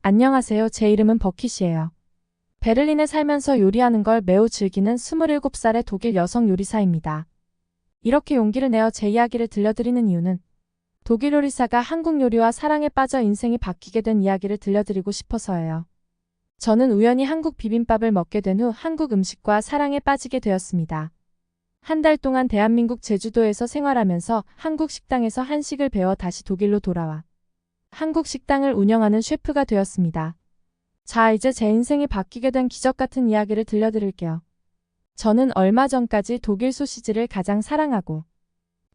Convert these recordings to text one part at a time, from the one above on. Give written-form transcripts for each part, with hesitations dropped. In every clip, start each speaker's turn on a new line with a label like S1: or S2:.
S1: 안녕하세요. 제 이름은 버킷이에요. 베를린에 살면서 요리하는 걸 매우 즐기는 27살의 독일 여성 요리사입니다. 이렇게 용기를 내어 제 이야기를 들려드리는 이유는 독일 요리사가 한국 요리와 사랑에 빠져 인생이 바뀌게 된 이야기를 들려드리고 싶어서예요. 저는 우연히 한국 비빔밥을 먹게 된 후 한국 음식과 사랑에 빠지게 되었습니다. 한 달 동안 대한민국 제주도에서 생활하면서 한국 식당에서 한식을 배워 다시 독일로 돌아와 한국 식당을 운영하는 셰프가 되었습니다. 자, 이제 제 인생이 바뀌게 된 기적 같은 이야기를 들려드릴게요. 저는 얼마 전까지 독일 소시지를 가장 사랑하고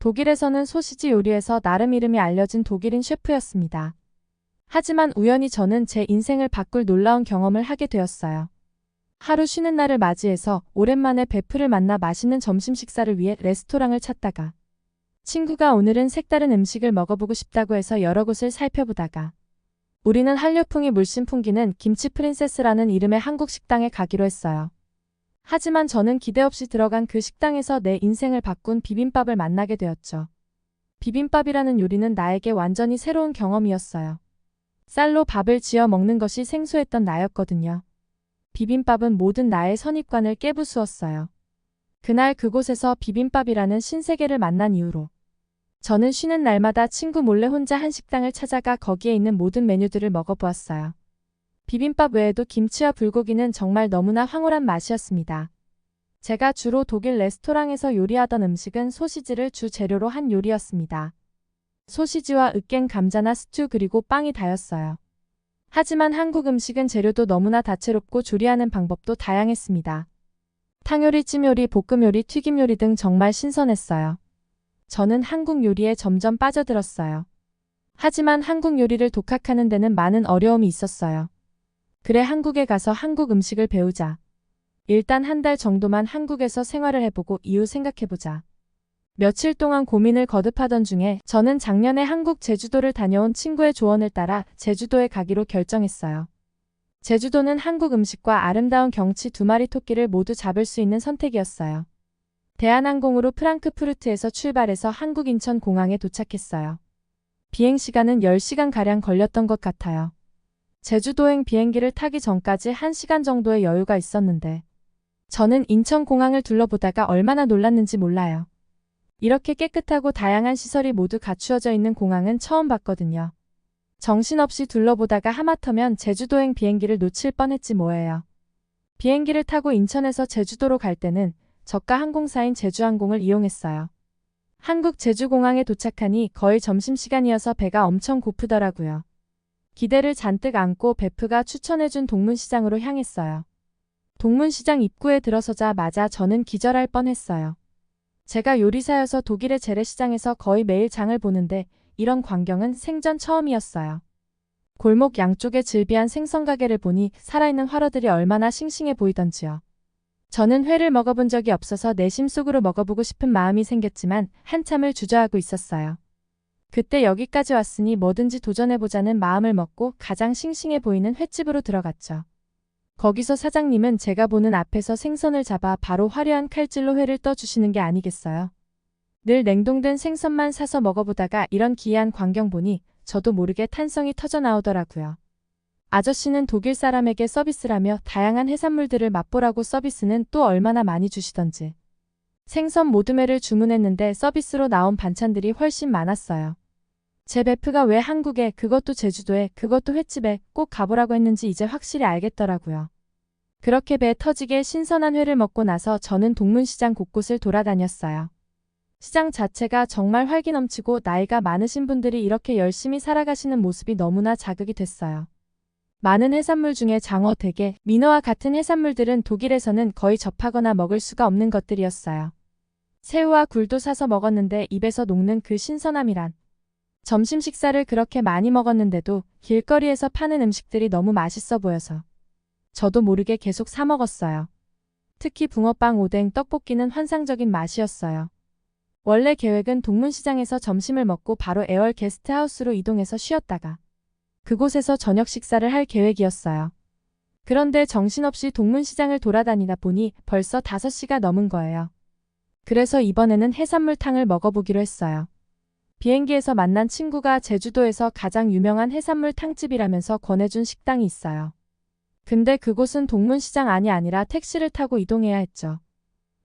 S1: 독일에서는 소시지 요리에서 나름 이름이 알려진 독일인 셰프였습니다. 하지만 우연히 저는 제 인생을 바꿀 놀라운 경험을 하게 되었어요. 하루 쉬는 날을 맞이해서 오랜만에 베프를 만나 맛있는 점심 식사를 위해 레스토랑을 찾다가 친구가 오늘은 색다른 음식을 먹어보고 싶다고 해서 여러 곳을 살펴보다가 우리는 한류풍이 물씬 풍기는 김치 프린세스라는 이름의 한국 식당에 가기로 했어요. 하지만 저는 기대 없이 들어간 그 식당에서 내 인생을 바꾼 비빔밥을 만나게 되었죠. 비빔밥이라는 요리는 나에게 완전히 새로운 경험이었어요. 쌀로 밥을 지어 먹는 것이 생소했던 나였거든요. 비빔밥은 모든 나의 선입관을 깨부수었어요. 그날 그곳에서 비빔밥이라는 신세계를 만난 이후로 저는 쉬는 날마다 친구 몰래 혼자 한 식당을 찾아가 거기에 있는 모든 메뉴들을 먹어보았어요. 비빔밥 외에도 김치와 불고기는 정말 너무나 황홀한 맛이었습니다. 제가 주로 독일 레스토랑에서 요리하던 음식은 소시지를 주 재료로 한 요리였습니다. 소시지와 으깬 감자나 스튜 그리고 빵이 다였어요. 하지만 한국 음식은 재료도 너무나 다채롭고 조리하는 방법도 다양했습니다. 탕요리, 찜요리, 볶음요리, 튀김요리 등 정말 신선했어요. 저는 한국 요리에 점점 빠져들었어요. 하지만 한국 요리를 독학하는 데는 많은 어려움이 있었어요. 그래 한국에 가서 한국 음식을 배우자. 일단 한 달 정도만 한국에서 생활을 해보고 이후 생각해보자. 며칠 동안 고민을 거듭하던 중에 저는 작년에 한국 제주도를 다녀온 친구의 조언을 따라 제주도에 가기로 결정했어요. 제주도는 한국 음식과 아름다운 경치 두 마리 토끼를 모두 잡을 수 있는 선택이었어요. 대한항공으로 프랑크푸르트에서 출발해서 한국 인천 공항에 도착했어요. 비행시간은 10시간가량 걸렸던 것 같아요. 제주도행 비행기를 타기 전까지 1시간 정도의 여유가 있었는데 저는 인천공항을 둘러보다가 얼마나 놀랐는지 몰라요. 이렇게 깨끗하고 다양한 시설이 모두 갖추어져 있는 공항은 처음 봤거든요. 정신없이 둘러보다가 하마터면 제주도행 비행기를 놓칠 뻔했지 뭐예요. 비행기를 타고 인천에서 제주도로 갈 때는 저가 항공사인 제주항공을 이용했어요. 한국 제주공항에 도착하니 거의 점심시간이어서 배가 엄청 고프더라고요. 기대를 잔뜩 안고 베프가 추천해준 동문시장으로 향했어요. 동문시장 입구에 들어서자마자 저는 기절할 뻔했어요. 제가 요리사여서 독일의 재래시장에서 거의 매일 장을 보는데 이런 광경은 생전 처음이었어요. 골목 양쪽에 즐비한 생선가게를 보니 살아있는 활어들이 얼마나 싱싱해 보이던지요. 저는 회를 먹어본 적이 없어서 내심 속으로 먹어보고 싶은 마음이 생겼지만 한참을 주저하고 있었어요. 그때 여기까지 왔으니 뭐든지 도전해보자는 마음을 먹고 가장 싱싱해 보이는 횟집으로 들어갔죠. 거기서 사장님은 제가 보는 앞에서 생선을 잡아 바로 화려한 칼질로 회를 떠주시는 게 아니겠어요. 늘 냉동된 생선만 사서 먹어보다가 이런 기이한 광경 보니 저도 모르게 탄성이 터져 나오더라고요. 아저씨는 독일 사람에게 서비스라며 다양한 해산물들을 맛보라고 서비스는 또 얼마나 많이 주시던지. 생선 모듬회를 주문했는데 서비스로 나온 반찬들이 훨씬 많았어요. 제 베프가 왜 한국에 그것도 제주도에 그것도 횟집에 꼭 가보라고 했는지 이제 확실히 알겠더라고요. 그렇게 배 터지게 신선한 회를 먹고 나서 저는 동문시장 곳곳을 돌아다녔어요. 시장 자체가 정말 활기 넘치고 나이가 많으신 분들이 이렇게 열심히 살아가시는 모습이 너무나 자극이 됐어요. 많은 해산물 중에 장어, 대게, 민어와 같은 해산물들은 독일에서는 거의 접하거나 먹을 수가 없는 것들이었어요. 새우와 굴도 사서 먹었는데 입에서 녹는 그 신선함이란. 점심 식사를 그렇게 많이 먹었는데도 길거리에서 파는 음식들이 너무 맛있어 보여서 저도 모르게 계속 사 먹었어요. 특히 붕어빵, 오뎅, 떡볶이는 환상적인 맛이었어요. 원래 계획은 동문시장에서 점심을 먹고 바로 에월 게스트하우스로 이동해서 쉬었다가 그곳에서 저녁 식사를 할 계획이었어요. 그런데 정신없이 동문시장을 돌아다니다 보니 벌써 5시가 넘은 거예요. 그래서 이번에는 해산물탕을 먹어보기로 했어요. 비행기에서 만난 친구가 제주도에서 가장 유명한 해산물 탕집이라면서 권해준 식당이 있어요. 근데 그곳은 동문시장 안이 아니라 택시를 타고 이동해야 했죠.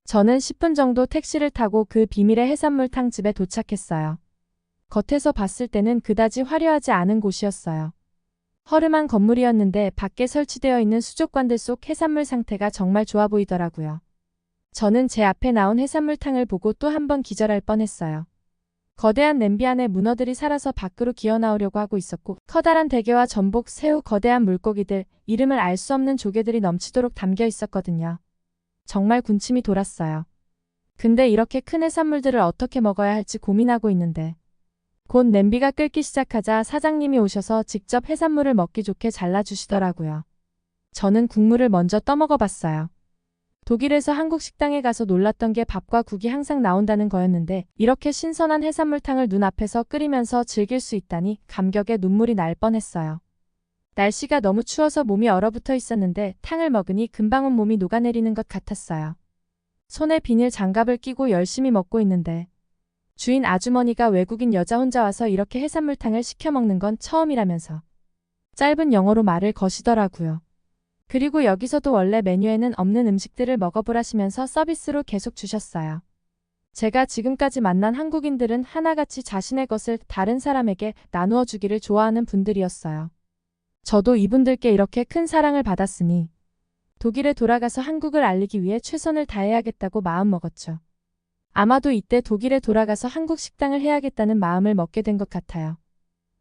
S1: 저는 10분 정도 택시를 타고 그 비밀의 해산물 탕집에 도착했어요. 겉에서 봤을 때는 그다지 화려하지 않은 곳이었어요. 허름한 건물이었는데 밖에 설치되어 있는 수족관들 속 해산물 상태가 정말 좋아 보이더라고요. 저는 제 앞에 나온 해산물탕을 보고 또 한 번 기절할 뻔했어요. 거대한 냄비 안에 문어들이 살아서 밖으로 기어나오려고 하고 있었고 커다란 대게와 전복, 새우, 거대한 물고기들, 이름을 알 수 없는 조개들이 넘치도록 담겨 있었거든요. 정말 군침이 돌았어요. 근데 이렇게 큰 해산물들을 어떻게 먹어야 할지 고민하고 있는데 곧 냄비가 끓기 시작하자 사장님이 오셔서 직접 해산물을 먹기 좋게 잘라주시더라고요. 저는 국물을 먼저 떠먹어 봤어요. 독일에서 한국 식당에 가서 놀랐던 게 밥과 국이 항상 나온다는 거였는데 이렇게 신선한 해산물탕을 눈앞에서 끓이면서 즐길 수 있다니 감격에 눈물이 날 뻔했어요. 날씨가 너무 추워서 몸이 얼어붙어 있었는데 탕을 먹으니 금방 온몸이 녹아내리는 것 같았어요. 손에 비닐 장갑을 끼고 열심히 먹고 있는데 주인 아주머니가 외국인 여자 혼자 와서 이렇게 해산물탕을 시켜 먹는 건 처음이라면서 짧은 영어로 말을 거시더라고요. 그리고 여기서도 원래 메뉴에는 없는 음식들을 먹어보라시면서 서비스로 계속 주셨어요. 제가 지금까지 만난 한국인들은 하나같이 자신의 것을 다른 사람에게 나누어 주기를 좋아하는 분들이었어요. 저도 이분들께 이렇게 큰 사랑을 받았으니 독일에 돌아가서 한국을 알리기 위해 최선을 다해야겠다고 마음먹었죠. 아마도 이때 독일에 돌아가서 한국 식당을 해야겠다는 마음을 먹게 된 것 같아요.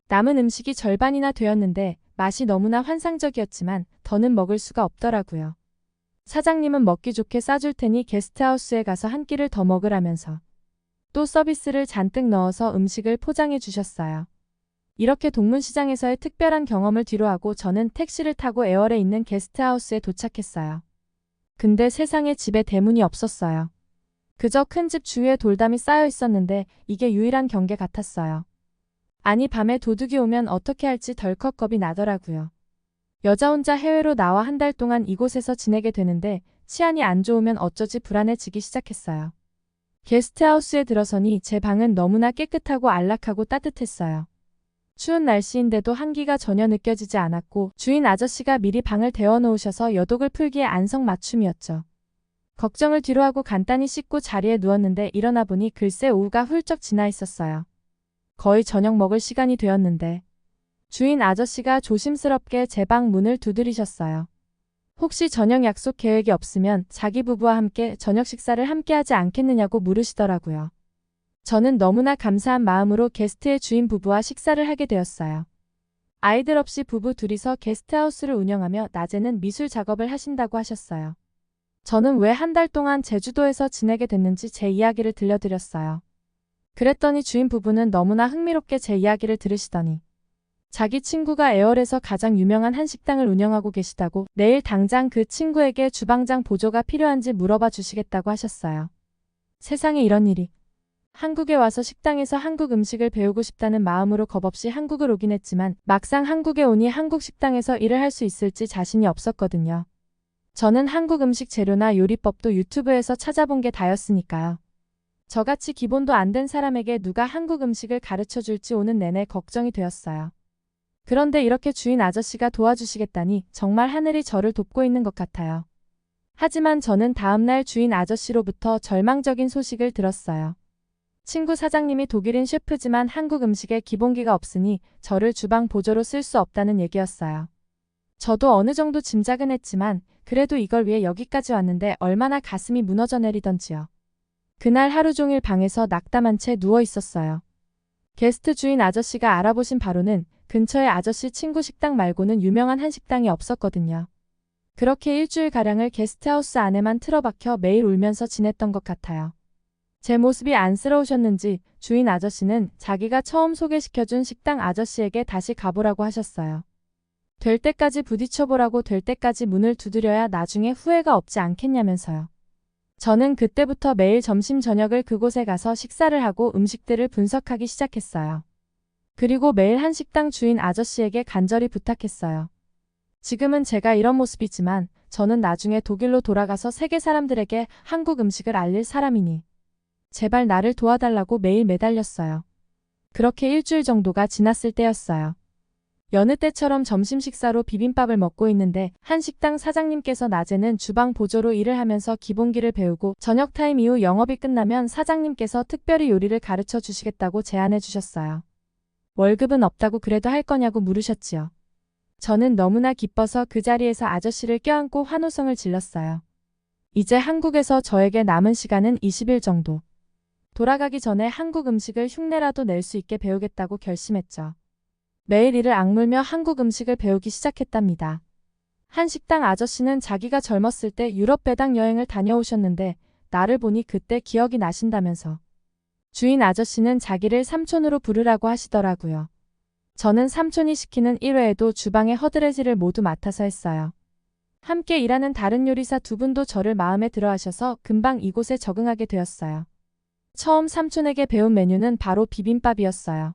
S1: 남은 음식이 절반이나 되었는데 맛이 너무나 환상적이었지만 더는 먹을 수가 없더라고요. 사장님은 먹기 좋게 싸줄 테니 게스트하우스에 가서 한 끼를 더 먹으라면서 또 서비스를 잔뜩 넣어서 음식을 포장해 주셨어요. 이렇게 동문시장에서의 특별한 경험을 뒤로하고 저는 택시를 타고 애월에 있는 게스트하우스에 도착했어요. 근데 세상에 집에 대문이 없었어요. 그저 큰 집 주위에 돌담이 쌓여 있었는데 이게 유일한 경계 같았어요. 아니 밤에 도둑이 오면 어떻게 할지 덜컥 겁이 나더라고요. 여자 혼자 해외로 나와 한 달 동안 이곳에서 지내게 되는데 치안이 안 좋으면 어쩌지 불안해지기 시작했어요. 게스트하우스에 들어서니 제 방은 너무나 깨끗하고 안락하고 따뜻했어요. 추운 날씨인데도 한기가 전혀 느껴지지 않았고 주인 아저씨가 미리 방을 데워놓으셔서 여독을 풀기에 안성맞춤이었죠. 걱정을 뒤로하고 간단히 씻고 자리에 누웠는데 일어나 보니 글쎄 오후가 훌쩍 지나 있었어요. 거의 저녁 먹을 시간이 되었는데 주인 아저씨가 조심스럽게 제 방 문을 두드리셨어요. 혹시 저녁 약속 계획이 없으면 자기 부부와 함께 저녁 식사를 함께 하지 않겠느냐고 물으시더라고요. 저는 너무나 감사한 마음으로 게스트의 주인 부부와 식사를 하게 되었어요. 아이들 없이 부부 둘이서 게스트하우스를 운영하며 낮에는 미술 작업을 하신다고 하셨어요. 저는 왜 한 달 동안 제주도에서 지내게 됐는지 제 이야기를 들려드렸어요. 그랬더니 주인 부부는 너무나 흥미롭게 제 이야기를 들으시더니 자기 친구가 애월에서 가장 유명한 한식당을 운영하고 계시다고 내일 당장 그 친구에게 주방장 보조가 필요한지 물어봐 주시겠다고 하셨어요. 세상에 이런 일이. 한국에 와서 식당에서 한국 음식을 배우고 싶다는 마음으로 겁없이 한국을 오긴 했지만 막상 한국에 오니 한국 식당에서 일을 할 수 있을지 자신이 없었거든요. 저는 한국 음식 재료나 요리법도 유튜브에서 찾아본 게 다였으니까요. 저같이 기본도 안 된 사람에게 누가 한국 음식을 가르쳐 줄지 오는 내내 걱정이 되었어요. 그런데 이렇게 주인 아저씨가 도와주시겠다니 정말 하늘이 저를 돕고 있는 것 같아요. 하지만 저는 다음날 주인 아저씨로부터 절망적인 소식을 들었어요. 친구 사장님이 독일인 셰프지만 한국 음식에 기본기가 없으니 저를 주방 보조로 쓸 수 없다는 얘기였어요. 저도 어느 정도 짐작은 했지만 그래도 이걸 위해 여기까지 왔는데 얼마나 가슴이 무너져 내리던지요. 그날 하루 종일 방에서 낙담한 채 누워 있었어요. 게스트 주인 아저씨가 알아보신 바로는 근처에 아저씨 친구 식당 말고는 유명한 한식당이 없었거든요. 그렇게 일주일가량을 게스트하우스 안에만 틀어박혀 매일 울면서 지냈던 것 같아요. 제 모습이 안쓰러우셨는지 주인 아저씨는 자기가 처음 소개시켜준 식당 아저씨에게 다시 가보라고 하셨어요. 될 때까지 부딪혀보라고 될 때까지 문을 두드려야 나중에 후회가 없지 않겠냐면서요. 저는 그때부터 매일 점심 저녁을 그곳에 가서 식사를 하고 음식들을 분석하기 시작했어요. 그리고 매일 한식당 주인 아저씨에게 간절히 부탁했어요. 지금은 제가 이런 모습이지만 저는 나중에 독일로 돌아가서 세계 사람들에게 한국 음식을 알릴 사람이니 제발 나를 도와달라고 매일 매달렸어요. 그렇게 일주일 정도가 지났을 때였어요. 여느 때처럼 점심 식사로 비빔밥을 먹고 있는데 한 식당 사장님께서 낮에는 주방 보조로 일을 하면서 기본기를 배우고 저녁 타임 이후 영업이 끝나면 사장님께서 특별히 요리를 가르쳐 주시겠다고 제안해 주셨어요. 월급은 없다고 그래도 할 거냐고 물으셨지요. 저는 너무나 기뻐서 그 자리에서 아저씨를 껴안고 환호성을 질렀어요. 이제 한국에서 저에게 남은 시간은 20일 정도. 돌아가기 전에 한국 음식을 흉내라도 낼 수 있게 배우겠다고 결심했죠. 매일 이를 악물며 한국 음식을 배우기 시작했답니다. 한 식당 아저씨는 자기가 젊었을 때 유럽 배당 여행을 다녀오셨는데 나를 보니 그때 기억이 나신다면서 주인 아저씨는 자기를 삼촌으로 부르라고 하시더라고요. 저는 삼촌이 시키는 일회에도 주방의 허드레지를 모두 맡아서 했어요. 함께 일하는 다른 요리사 두 분도 저를 마음에 들어 하셔서 금방 이곳에 적응하게 되었어요. 처음 삼촌에게 배운 메뉴는 바로 비빔밥이었어요.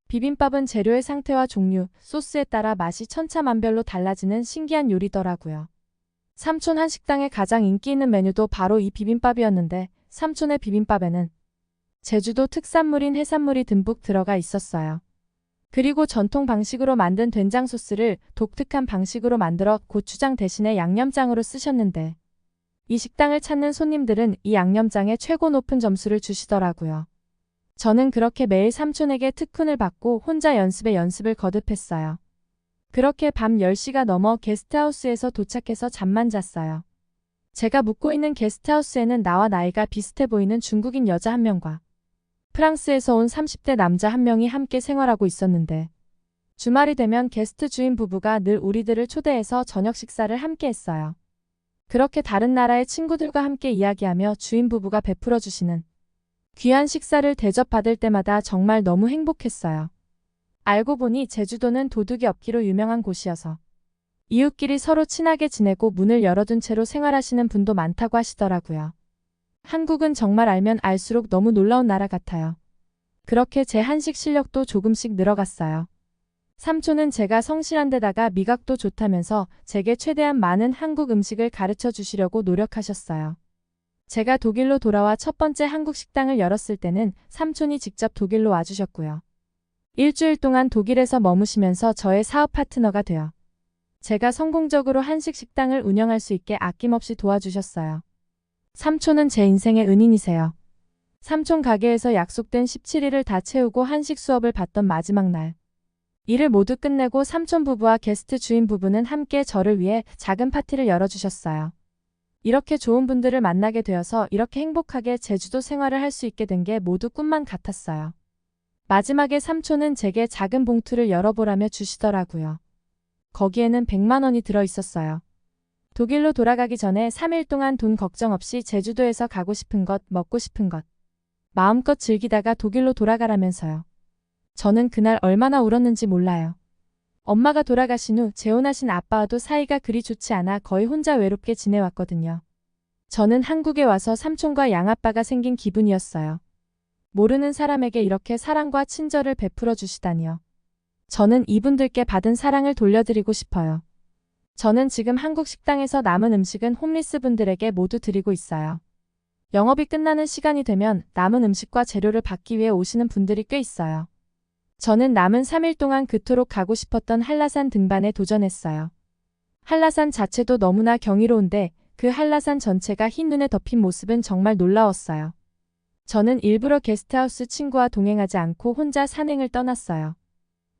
S1: 비빔밥은 재료의 상태와 종류, 소스에 따라 맛이 천차만별로 달라지는 신기한 요리더라고요. 삼촌 한식당의 가장 인기 있는 메뉴도 바로 이 비빔밥이었는데 삼촌의 비빔밥에는 제주도 특산물인 해산물이 듬뿍 들어가 있었어요. 그리고 전통 방식으로 만든 된장 소스를 독특한 방식으로 만들어 고추장 대신에 양념장으로 쓰셨는데 이 식당을 찾는 손님들은 이 양념장에 최고 높은 점수를 주시더라고요. 저는 그렇게 매일 삼촌에게 특훈을 받고 혼자 연습에 연습을 거듭했어요. 그렇게 밤 10시가 넘어 게스트하우스에서 도착해서 잠만 잤어요. 제가 묵고 있는 게스트하우스에는 나와 나이가 비슷해 보이는 중국인 여자 한 명과 프랑스에서 온 30대 남자 한 명이 함께 생활하고 있었는데 주말이 되면 게스트 주인 부부가 늘 우리들을 초대해서 저녁 식사를 함께 했어요. 그렇게 다른 나라의 친구들과 함께 이야기하며 주인 부부가 베풀어 주시는 귀한 식사를 대접받을 때마다 정말 너무 행복했어요. 알고 보니 제주도는 도둑이 없기로 유명한 곳이어서 이웃끼리 서로 친하게 지내고 문을 열어둔 채로 생활하시는 분도 많다고 하시더라고요. 한국은 정말 알면 알수록 너무 놀라운 나라 같아요. 그렇게 제 한식 실력도 조금씩 늘어갔어요. 삼촌은 제가 성실한 데다가 미각도 좋다면서 제게 최대한 많은 한국 음식을 가르쳐 주시려고 노력하셨어요. 제가 독일로 돌아와 첫 번째 한국 식당을 열었을 때는 삼촌이 직접 독일로 와주셨고요. 일주일 동안 독일에서 머무시면서 저의 사업 파트너가 되어 제가 성공적으로 한식 식당을 운영할 수 있게 아낌없이 도와주셨어요. 삼촌은 제 인생의 은인이세요. 삼촌 가게에서 약속된 17일을 다 채우고 한식 수업을 받던 마지막 날. 일을 모두 끝내고 삼촌 부부와 게스트 주인 부부는 함께 저를 위해 작은 파티를 열어주셨어요. 이렇게 좋은 분들을 만나게 되어서 이렇게 행복하게 제주도 생활을 할 수 있게 된 게 모두 꿈만 같았어요. 마지막에 삼촌은 제게 작은 봉투를 열어보라며 주시더라고요. 거기에는 100만 원이 들어 있었어요. 독일로 돌아가기 전에 3일 동안 돈 걱정 없이 제주도에서 가고 싶은 것, 먹고 싶은 것 마음껏 즐기다가 독일로 돌아가라면서요. 저는 그날 얼마나 울었는지 몰라요. 엄마가 돌아가신 후 재혼하신 아빠와도 사이가 그리 좋지 않아 거의 혼자 외롭게 지내왔거든요. 저는 한국에 와서 삼촌과 양아빠가 생긴 기분이었어요. 모르는 사람에게 이렇게 사랑과 친절을 베풀어 주시다니요. 저는 이분들께 받은 사랑을 돌려드리고 싶어요. 저는 지금 한국 식당에서 남은 음식은 홈리스 분들에게 모두 드리고 있어요. 영업이 끝나는 시간이 되면 남은 음식과 재료를 받기 위해 오시는 분들이 꽤 있어요. 저는 남은 3일 동안 그토록 가고 싶었던 한라산 등반에 도전했어요. 한라산 자체도 너무나 경이로운데 그 한라산 전체가 흰 눈에 덮인 모습은 정말 놀라웠어요. 저는 일부러 게스트하우스 친구와 동행하지 않고 혼자 산행을 떠났어요.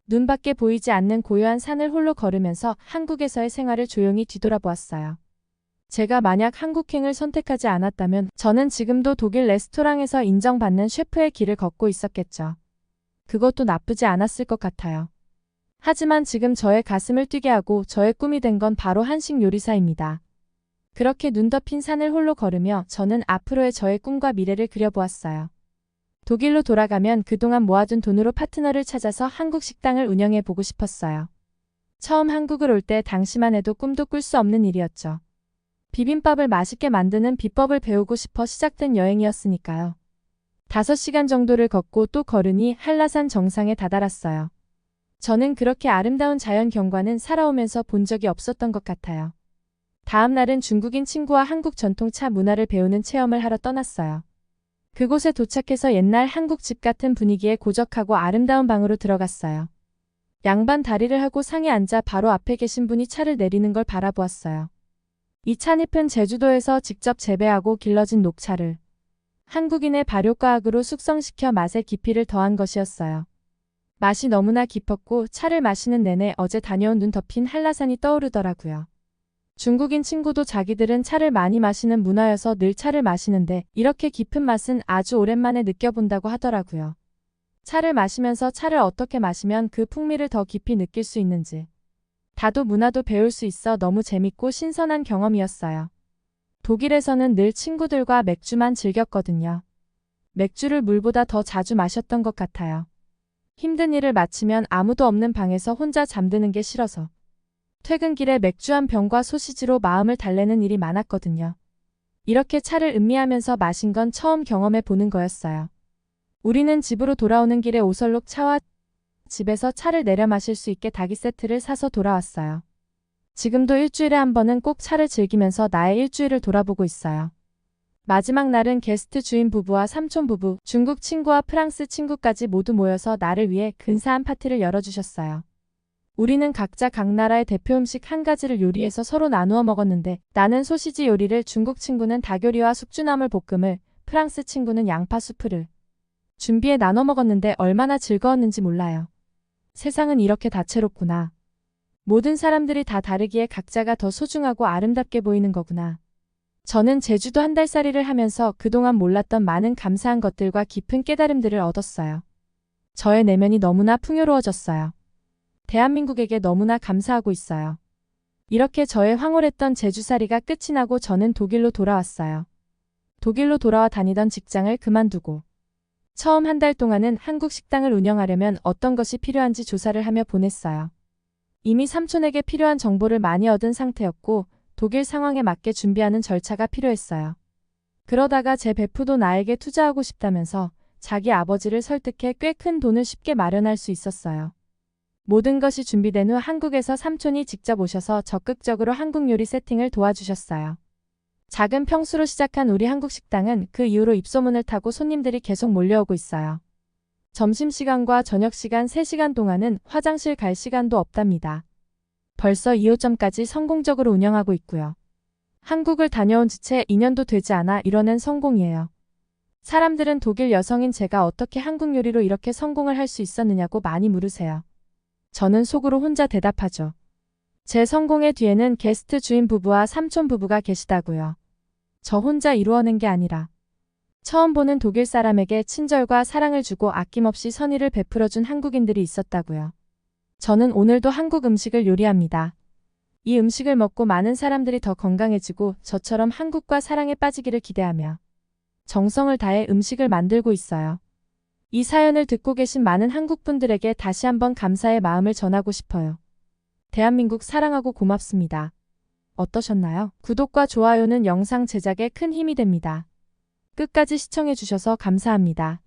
S1: 눈밖에 보이지 않는 고요한 산을 홀로 걸으면서 한국에서의 생활을 조용히 뒤돌아보았어요. 제가 만약 한국행을 선택하지 않았다면 저는 지금도 독일 레스토랑에서 인정받는 셰프의 길을 걷고 있었겠죠. 그것도 나쁘지 않았을 것 같아요. 하지만 지금 저의 가슴을 뛰게 하고 저의 꿈이 된 건 바로 한식 요리사입니다. 그렇게 눈 덮인 산을 홀로 걸으며 저는 앞으로의 저의 꿈과 미래를 그려보았어요. 독일로 돌아가면 그동안 모아둔 돈으로 파트너를 찾아서 한국 식당을 운영해 보고 싶었어요. 처음 한국을 올 때 당시만 해도 꿈도 꿀 수 없는 일이었죠. 비빔밥을 맛있게 만드는 비법을 배우고 싶어 시작된 여행이었으니까요. 5시간 정도를 걷고 또 걸으니 한라산 정상에 다다랐어요. 저는 그렇게 아름다운 자연 경관은 살아오면서 본 적이 없었던 것 같아요. 다음 날은 중국인 친구와 한국 전통 차 문화를 배우는 체험을 하러 떠났어요. 그곳에 도착해서 옛날 한국집 같은 분위기의 고적하고 아름다운 방으로 들어갔어요. 양반 다리를 하고 상에 앉아 바로 앞에 계신 분이 차를 내리는 걸 바라보았어요. 이 찻잎은 제주도에서 직접 재배하고 길러진 녹차를 한국인의 발효과학으로 숙성시켜 맛의 깊이를 더한 것이었어요. 맛이 너무나 깊었고 차를 마시는 내내 어제 다녀온 눈 덮인 한라산이 떠오르더라고요. 중국인 친구도 자기들은 차를 많이 마시는 문화여서 늘 차를 마시는데 이렇게 깊은 맛은 아주 오랜만에 느껴본다고 하더라고요. 차를 마시면서 차를 어떻게 마시면 그 풍미를 더 깊이 느낄 수 있는지 다도 문화도 배울 수 있어 너무 재밌고 신선한 경험이었어요. 독일에서는 늘 친구들과 맥주만 즐겼거든요. 맥주를 물보다 더 자주 마셨던 것 같아요. 힘든 일을 마치면 아무도 없는 방에서 혼자 잠드는 게 싫어서 퇴근길에 맥주 한 병과 소시지로 마음을 달래는 일이 많았거든요. 이렇게 차를 음미하면서 마신 건 처음 경험해 보는 거였어요. 우리는 집으로 돌아오는 길에 오설록 차와 집에서 차를 내려 마실 수 있게 닭이 세트를 사서 돌아왔어요. 지금도 일주일에 한 번은 꼭 차를 즐기면서 나의 일주일을 돌아보고 있어요. 마지막 날은 게스트 주인 부부와 삼촌 부부, 중국 친구와 프랑스 친구까지 모두 모여서 나를 위해 근사한 파티를 열어주셨어요. 우리는 각자 각 나라의 대표 음식 한 가지를 요리해서 서로 나누어 먹었는데 나는 소시지 요리를, 중국 친구는 닭요리와 숙주나물 볶음을, 프랑스 친구는 양파 수프를 준비해 나눠 먹었는데 얼마나 즐거웠는지 몰라요. 세상은 이렇게 다채롭구나. 모든 사람들이 다 다르기에 각자가 더 소중하고 아름답게 보이는 거구나. 저는 제주도 한 달살이를 하면서 그동안 몰랐던 많은 감사한 것들과 깊은 깨달음들을 얻었어요. 저의 내면이 너무나 풍요로워졌어요. 대한민국에게 너무나 감사하고 있어요. 이렇게 저의 황홀했던 제주살이가 끝이 나고 저는 독일로 돌아왔어요. 독일로 돌아와 다니던 직장을 그만두고 처음 한 달 동안은 한국 식당을 운영하려면 어떤 것이 필요한지 조사를 하며 보냈어요. 이미 삼촌에게 필요한 정보를 많이 얻은 상태였고 독일 상황에 맞게 준비하는 절차가 필요했어요. 그러다가 제 베프도 나에게 투자하고 싶다면서 자기 아버지를 설득해 꽤 큰 돈을 쉽게 마련할 수 있었어요. 모든 것이 준비된 후 한국에서 삼촌이 직접 오셔서 적극적으로 한국 요리 세팅을 도와주셨어요. 작은 평수로 시작한 우리 한국 식당은 그 이후로 입소문을 타고 손님들이 계속 몰려오고 있어요. 점심시간과 저녁시간 3시간 동안은 화장실 갈 시간도 없답니다. 벌써 2호점까지 성공적으로 운영하고 있고요. 한국을 다녀온 지 채 2년도 되지 않아 이뤄낸 성공이에요. 사람들은 독일 여성인 제가 어떻게 한국 요리로 이렇게 성공을 할 수 있었느냐고 많이 물으세요. 저는 속으로 혼자 대답하죠. 제 성공의 뒤에는 게스트 주인 부부와 삼촌 부부가 계시다고요. 저 혼자 이루어낸 게 아니라 처음 보는 독일 사람에게 친절과 사랑을 주고 아낌없이 선의를 베풀어준 한국인들이 있었다고요. 저는 오늘도 한국 음식을 요리합니다. 이 음식을 먹고 많은 사람들이 더 건강해지고 저처럼 한국과 사랑에 빠지기를 기대하며 정성을 다해 음식을 만들고 있어요. 이 사연을 듣고 계신 많은 한국분들에게 다시 한번 감사의 마음을 전하고 싶어요. 대한민국 사랑하고 고맙습니다. 어떠셨나요? 구독과 좋아요는 영상 제작에 큰 힘이 됩니다. 끝까지 시청해주셔서 감사합니다.